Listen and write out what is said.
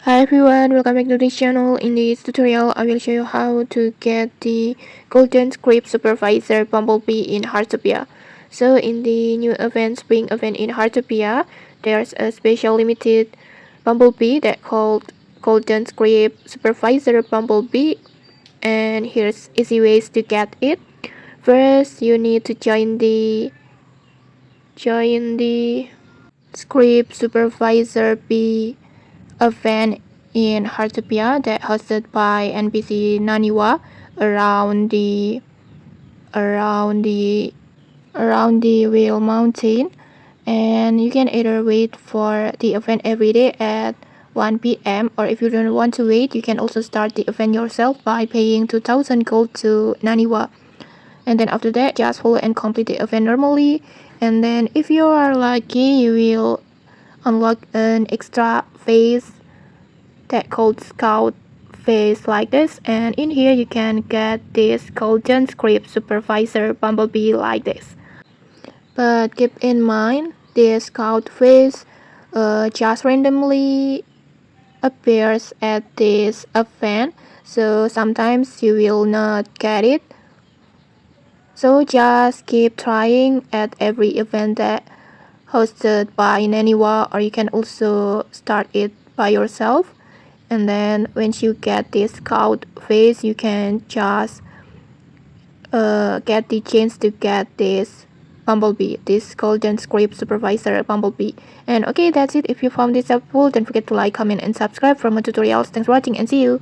Hi everyone, welcome back to this channel. In this tutorial, I will show you how to get the Golden Script Supervisor Bumblebee in Heartopia. So in the new event, Spring event in Heartopia, there's a special limited Bumblebee that called Golden Script Supervisor Bumblebee, and here's easy ways to get it. First, you need to join the Script Supervisor B event in Heartopia that hosted by NPC Naniwa around the around the around the Whale Mountain, and you can either wait for the event every day at 1 p.m. or if you don't want to wait, you can also start the event yourself by paying 2000 gold to Naniwa, and then after that just follow and complete the event normally, and then if you are lucky you will unlock an extra phase that called Scout phase like this, and in here you can get this Golden Script Supervisor Bumblebee like this. But keep in mind this Scout phase just randomly appears at this event, so sometimes you will not get it, so just keep trying at every event that hosted by Naniwa, or you can also start it by yourself. And then once you get this scout phase, you can just get the chance to get this Bumblebee, this Golden Script Supervisor Bumblebee. And okay, that's it. If you found this helpful, don't forget to like, comment, and subscribe for more tutorials. Thanks for watching and see you.